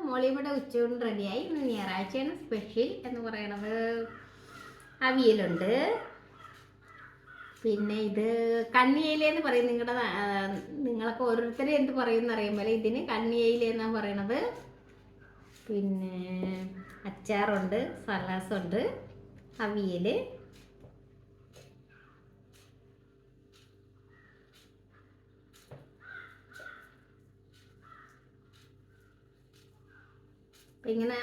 മോളിയുടെ ഉച്ചയൂണ് റെഡിയായി. ഇന്ന് ഞായറാഴ്ചയാണ്. സ്പെഷ്യൽ എന്ന് പറയണത് അവിയലുണ്ട്. പിന്നെ ഇത് കണ്ണിയിലെന്ന് പറയും. നിങ്ങളൊക്കെ ഓരോരുത്തരും എന്ത് പറയുമെന്ന് അറിയുമ്പോൾ ഇതിന് കണ്ണിയിലെന്നാണ് പറയണത്. പിന്നെ അച്ചാറുണ്ട്, സലാസുണ്ട്, അവിയൽ. ഇങ്ങനെ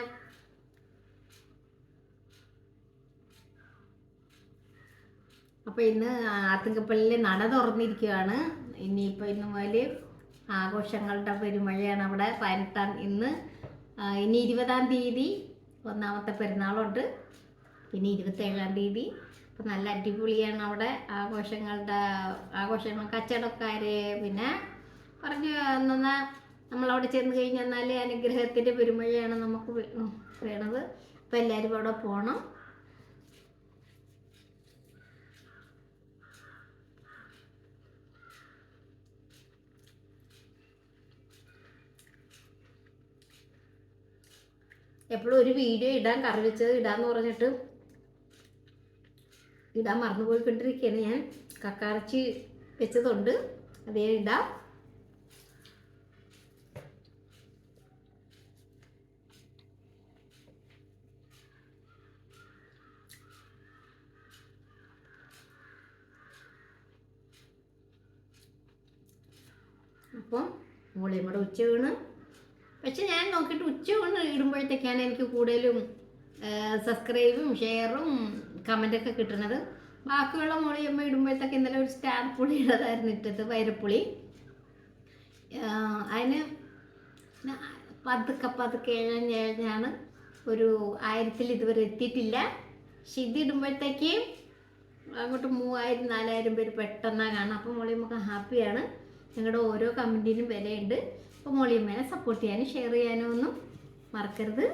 അപ്പോൾ ഇന്ന് ആത്തിങ്കപ്പള്ളിയിൽ നട തുറന്നിരിക്കുകയാണ്. ഇനിയിപ്പോൾ ഇന്ന് മുതൽ ആഘോഷങ്ങളുടെ പെരുമഴയാണ് അവിടെ. 18 ഇന്ന് ഇനി 20-ാം തീയതി ഒന്നാമത്തെ പെരുന്നാളുണ്ട്. പിന്നെ 27-ാം തീയതി. അപ്പോൾ നല്ല അടിപൊളിയാണ് അവിടെ ആഘോഷങ്ങൾ. കച്ചവടക്കാർ പിന്നെ പറഞ്ഞു എന്നാൽ നമ്മളവിടെ ചെന്ന് കഴിഞ്ഞാൽ അനുഗ്രഹത്തിൻ്റെ പെരുമഴയാണ് നമുക്ക് വേണത്. അപ്പോൾ എല്ലാവരും അവിടെ പോകണം. എപ്പോഴും ഒരു വീഡിയോ ഇടാൻ, കറി വെച്ചത് ഇടാന്ന് പറഞ്ഞിട്ട് ഇടാൻ മറന്നുപോയിക്കൊണ്ടിരിക്കുകയാണ് ഞാൻ. കക്കാറച്ചി വെച്ചതുണ്ട്, അതേ ഇടാം. അപ്പം മോളിയും കൂടെ ഉച്ചയൂണ്. പക്ഷെ ഞാൻ നോക്കിയിട്ട് ഉച്ചയൂണ് ഇടുമ്പോഴത്തേക്കാണ് എനിക്ക് കൂടുതലും സബ്സ്ക്രൈബും ഷെയറും കമൻറ്റൊക്കെ കിട്ടുന്നത്. ബാക്കിയുള്ള മോളിയമ്മ ഇടുമ്പോഴത്തേക്ക് ഇന്നലെ ഒരു സ്റ്റാർ പുളി ഇടതായിരുന്നു ഇട്ടത്, വൈരപ്പുളി. അതിന് പതുക്കെ ഇഴഞ്ഞാണ് ഒരു 1000 ഇതുവരെ എത്തിയിട്ടില്ല. പക്ഷെ ഇതിടുമ്പോഴത്തേക്ക് അങ്ങോട്ട് 3000-4000 പേര് പെട്ടെന്നാണ് കാണാം. അപ്പോൾ മോളിയമ്മക്ക് ഹാപ്പിയാണ്. നിങ്ങളുടെ ഓരോ കമൻറ്റിനും വിലയുണ്ട്. അപ്പോൾ മോളിയമ്മേനെ സപ്പോർട്ട് ചെയ്യാനും ഷെയർ ചെയ്യാനും ഒന്നും മറക്കരുത്.